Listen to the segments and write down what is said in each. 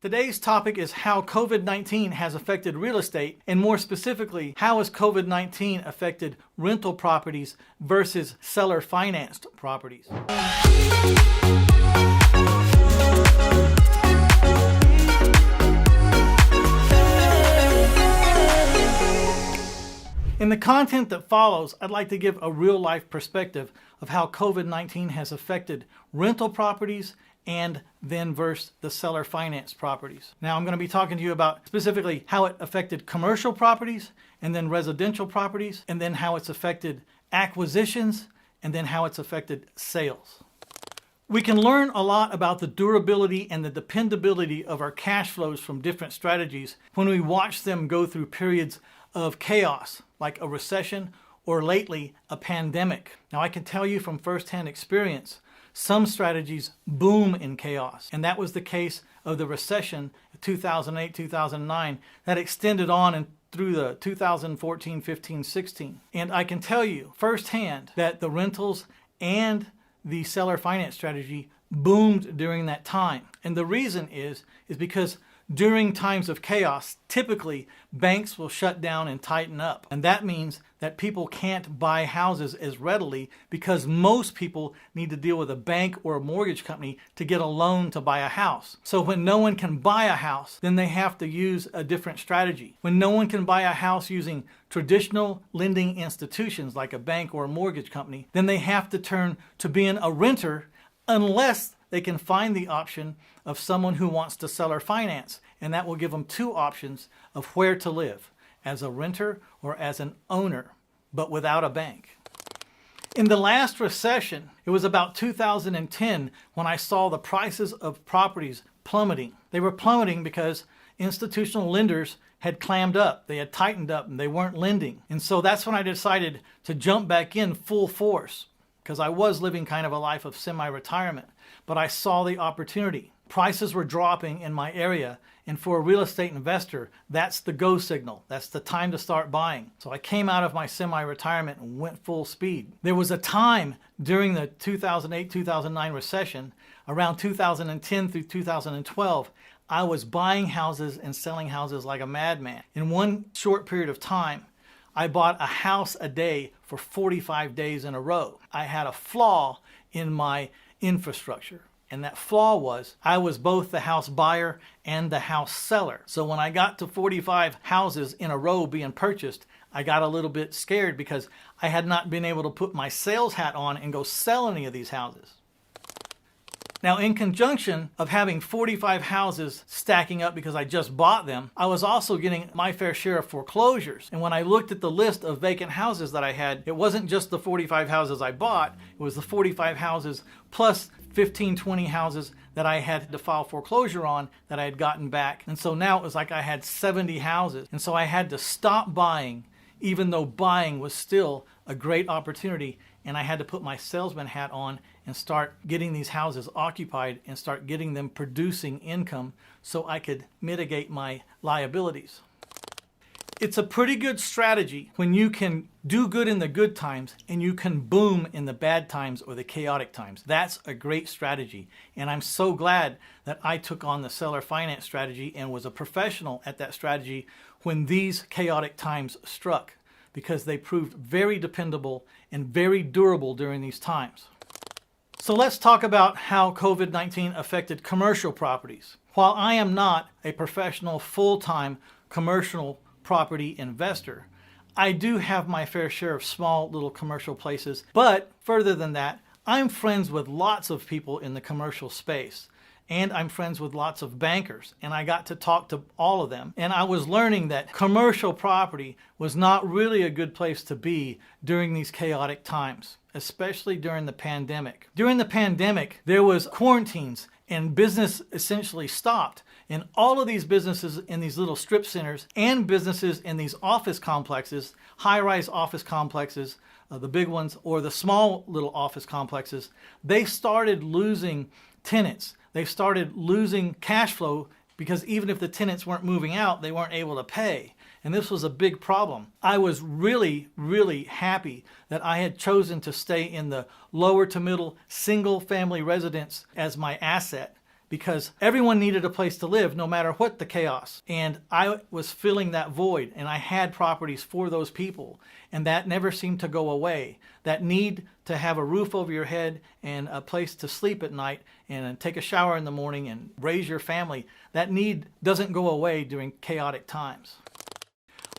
Today's topic is how COVID-19 has affected real estate, and more specifically, how has COVID-19 affected rental properties versus seller-financed properties. In the content that follows, I'd like to give a real-life perspective of how COVID-19 has affected rental properties and then versus the seller finance properties. Now I'm going to be talking to you about specifically how it affected commercial properties and then residential properties, and then how it's affected acquisitions, and then how it's affected sales. We can learn a lot about the durability and the dependability of our cash flows from different strategies when we watch them go through periods of chaos, like a recession or lately a pandemic. Now I can tell you from firsthand experience, some strategies boom in chaos, and that was the case of the recession of 2008, 2009 that extended on and through the 2014, 15, 16. And I can tell you firsthand that the rentals and the seller finance strategy boomed during that time. And the reason is because during times of chaos, typically banks will shut down and tighten up. And that means that people can't buy houses as readily because most people need to deal with a bank or a mortgage company to get a loan to buy a house. So when no one can buy a house, then they have to use a different strategy. When no one can buy a house using traditional lending institutions like a bank or a mortgage company, then they have to turn to being a renter unless they can find the option of someone who wants to seller finance, and that will give them two options of where to live, as a renter or as an owner, but without a bank. In the last recession, it was about 2010 when I saw the prices of properties plummeting. They were plummeting because institutional lenders had clammed up, they had tightened up, and they weren't lending. And so that's when I decided to jump back in full force, because I was living kind of a life of semi-retirement, but I saw the opportunity. Prices were dropping in my area, and for a real estate investor, that's the go signal. That's the time to start buying. So I came out of my semi-retirement and went full speed. There was a time during the 2008-2009 recession, around 2010 through 2012, I was buying houses and selling houses like a madman. In one short period of time, I bought a house a day for 45 days in a row. I had a flaw in my infrastructure. And that flaw was I was both the house buyer and the house seller. So when I got to 45 houses in a row being purchased, I got a little bit scared because I had not been able to put my sales hat on and go sell any of these houses. Now, in conjunction of having 45 houses stacking up because I just bought them, I was also getting my fair share of foreclosures. And when I looked at the list of vacant houses that I had, it wasn't just the 45 houses I bought, it was the 45 houses plus 15, 20 houses that I had to file foreclosure on that I had gotten back. And so now it was like I had 70 houses. And so I had to stop buying, even though buying was still a great opportunity. And I had to put my salesman hat on and start getting these houses occupied and start getting them producing income so I could mitigate my liabilities. It's a pretty good strategy when you can do good in the good times and you can boom in the bad times or the chaotic times. That's a great strategy. And I'm so glad that I took on the seller finance strategy and was a professional at that strategy when these chaotic times struck, because they proved very dependable and very durable during these times. So let's talk about how COVID-19 affected commercial properties. While I am not a professional full-time commercial property investor, I do have my fair share of small little commercial places, but further than that, I'm friends with lots of people in the commercial space. And I'm friends with lots of bankers, and I got to talk to all of them. And I was learning that commercial property was not really a good place to be during these chaotic times, especially during the pandemic. During the pandemic, there was quarantines and business essentially stopped. And all of these businesses in these little strip centers and businesses in these office complexes, high-rise office complexes, the big ones, or the small little office complexes, they started losing tenants. They started losing cash flow because even if the tenants weren't moving out, they weren't able to pay. And this was a big problem. I was really, really happy that I had chosen to stay in the lower to middle single family residence as my asset, because everyone needed a place to live no matter what the chaos. And I was filling that void, and I had properties for those people, and that never seemed to go away. That need to have a roof over your head and a place to sleep at night and take a shower in the morning and raise your family, that need doesn't go away during chaotic times.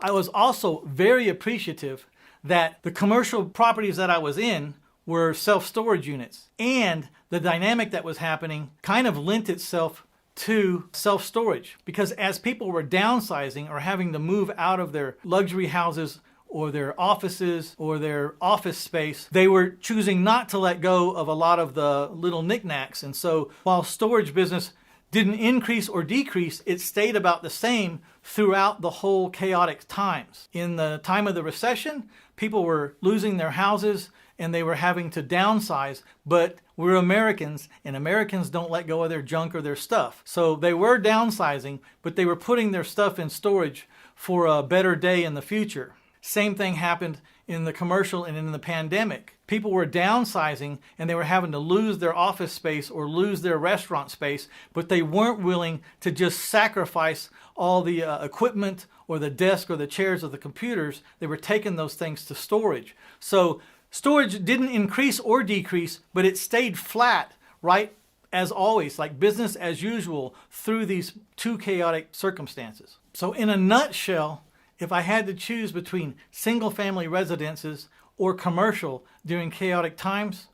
I was also very appreciative that the commercial properties that I was in were self-storage units, and the dynamic that was happening kind of lent itself to self-storage, because as people were downsizing or having to move out of their luxury houses or their offices or their office space, they were choosing not to let go of a lot of the little knickknacks. And so while storage business didn't increase or decrease, it stayed about the same throughout the whole chaotic times. In the time of the recession, people were losing their houses and they were having to downsize, but we're Americans, and Americans don't let go of their junk or their stuff. So they were downsizing, but they were putting their stuff in storage for a better day in the future. Same thing happened in the commercial and in the pandemic. People were downsizing and they were having to lose their office space or lose their restaurant space, but they weren't willing to just sacrifice all the equipment or the desk or the chairs or the computers. They were taking those things to storage. So storage didn't increase or decrease, but it stayed flat, right, as always, like business as usual through these two chaotic circumstances. So in a nutshell, if I had to choose between single-family residences or commercial during chaotic times,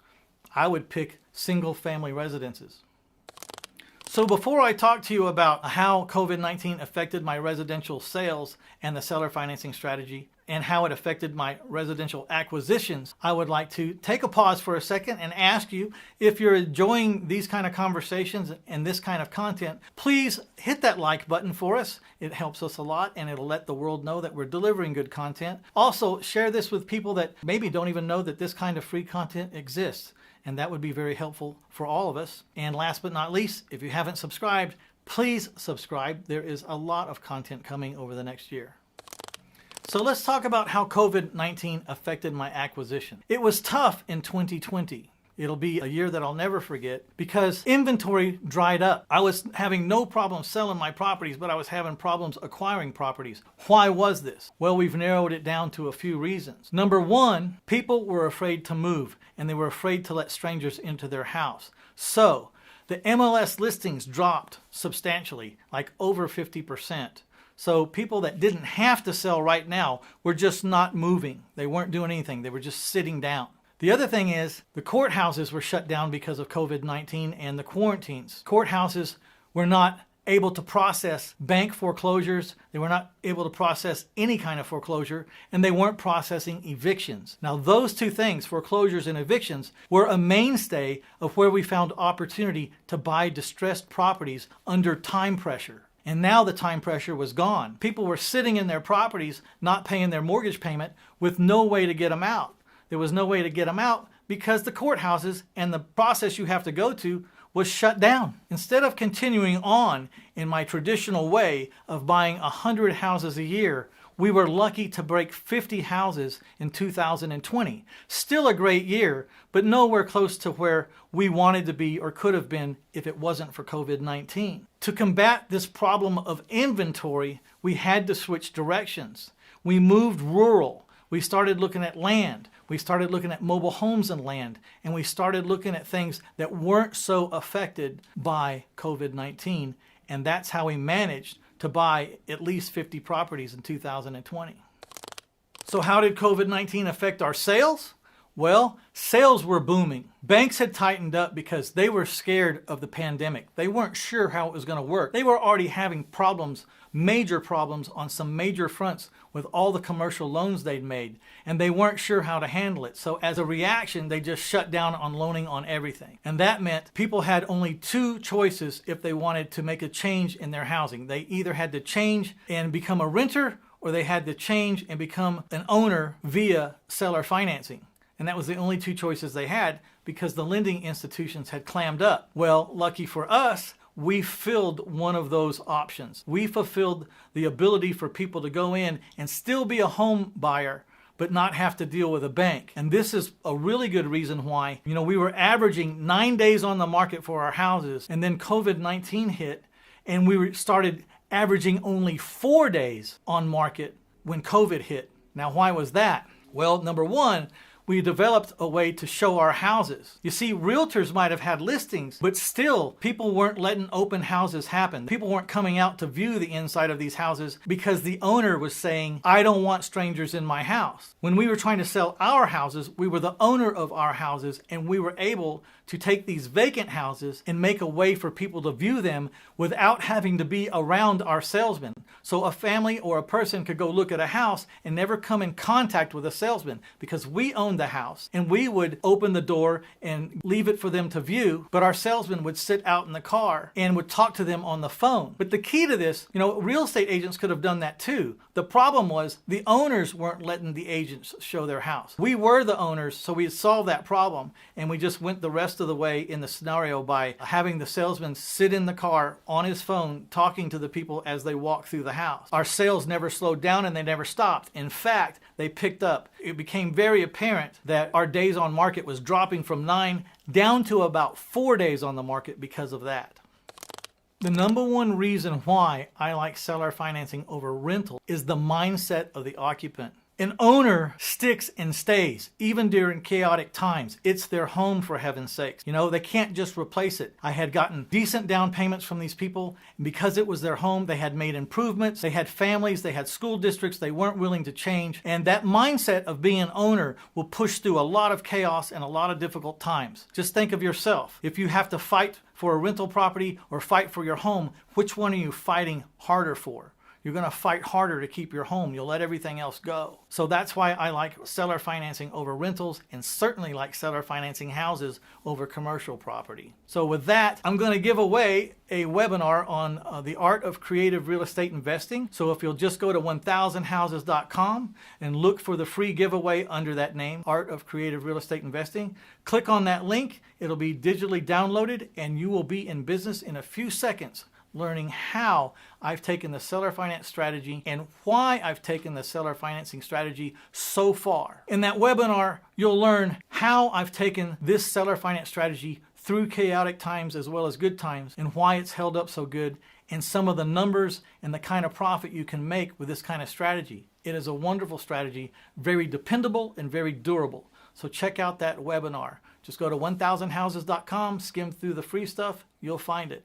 I would pick single-family residences. So before I talk to you about how COVID-19 affected my residential sales and the seller financing strategy and how it affected my residential acquisitions, I would like to take a pause for a second and ask you, if you're enjoying these kind of conversations and this kind of content, please hit that like button for us. It helps us a lot and it'll let the world know that we're delivering good content. Also, share this with people that maybe don't even know that this kind of free content exists. And that would be very helpful for all of us. And last but not least, if you haven't subscribed, please subscribe. There is a lot of content coming over the next year. So let's talk about how COVID-19 affected my acquisition. It was tough in 2020. It'll be a year that I'll never forget because inventory dried up. I was having no problem selling my properties, but I was having problems acquiring properties. Why was this? Well, we've narrowed it down to a few reasons. Number one, people were afraid to move and they were afraid to let strangers into their house. So the MLS listings dropped substantially, like over 50%. So people that didn't have to sell right now were just not moving. They weren't doing anything. They were just sitting down. The other thing is the courthouses were shut down because of COVID-19 and the quarantines. Courthouses were not able to process bank foreclosures. They were not able to process any kind of foreclosure, and they weren't processing evictions. Now, those two things, foreclosures and evictions, were a mainstay of where we found opportunity to buy distressed properties under time pressure. And now the time pressure was gone. People were sitting in their properties, not paying their mortgage payment, with no way to get them out. There was no way to get them out because the courthouses and the process you have to go to was shut down. Instead of continuing on in my traditional way of buying 100 houses a year, we were lucky to break 50 houses in 2020. Still a great year, but nowhere close to where we wanted to be or could have been if it wasn't for COVID-19. To combat this problem of inventory, we had to switch directions. We moved rural. We started looking at land. We started looking at mobile homes and land. And we started looking at things that weren't so affected by COVID-19. And that's how we managed to buy at least 50 properties in 2020. So how did COVID-19 affect our sales? Well, sales were booming. Banks had tightened up because they were scared of the pandemic. They weren't sure how it was going to work. They were already having problems, major problems on some major fronts with all the commercial loans they'd made, and they weren't sure how to handle it. So as a reaction, they just shut down on loaning on everything. And that meant people had only two choices if they wanted to make a change in their housing. They either had to change and become a renter, or they had to change and become an owner via seller financing. And that was the only two choices they had because the lending institutions had clammed up. Well, lucky for us, we filled one of those options. We fulfilled the ability for people to go in and still be a home buyer, but not have to deal with a bank. And this is a really good reason why, we were averaging 9 days on the market for our houses, and then COVID-19 hit, and we started averaging only 4 days on market when COVID hit. Now, why was that? Well, number one, we developed a way to show our houses. You see, realtors might have had listings, but still, people weren't letting open houses happen. People weren't coming out to view the inside of these houses because the owner was saying, I don't want strangers in my house. When we were trying to sell our houses, we were the owner of our houses, and we were able to take these vacant houses and make a way for people to view them without having to be around our salesman. So a family or a person could go look at a house and never come in contact with a salesman because we owned the house, and we would open the door and leave it for them to view, but our salesman would sit out in the car and would talk to them on the phone. But the key to this, real estate agents could have done that too. The problem was the owners weren't letting the agents show their house. We were the owners, so we solved that problem, and we just went the rest of the way in the scenario by having the salesman sit in the car on his phone talking to the people as they walk through the house. Our sales never slowed down and they never stopped. In fact, they picked up. It became very apparent that our days on market was dropping from 9 down to about 4 days on the market because of that. The number one reason why I like seller financing over rental is the mindset of the occupant. An owner sticks and stays, even during chaotic times. It's their home, for heaven's sakes. They can't just replace it. I had gotten decent down payments from these people, and because it was their home, they had made improvements, they had families, they had school districts they weren't willing to change, and that mindset of being an owner will push through a lot of chaos and a lot of difficult times. Just think of yourself. If you have to fight for a rental property or fight for your home, which one are you fighting harder for? You're going to fight harder to keep your home. You'll let everything else go. So that's why I like seller financing over rentals, and certainly like seller financing houses over commercial property. So with that, I'm going to give away a webinar on the art of creative real estate investing. So if you'll just go to 1000houses.com and look for the free giveaway under that name, Art of Creative Real Estate Investing, click on that link. It'll be digitally downloaded, and you will be in business in a few seconds, learning how I've taken the seller finance strategy and why I've taken the seller financing strategy so far. In that webinar, you'll learn how I've taken this seller finance strategy through chaotic times as well as good times, and why it's held up so good, and some of the numbers and the kind of profit you can make with this kind of strategy. It is a wonderful strategy, very dependable and very durable. So check out that webinar. Just go to 1000houses.com, skim through the free stuff, you'll find it.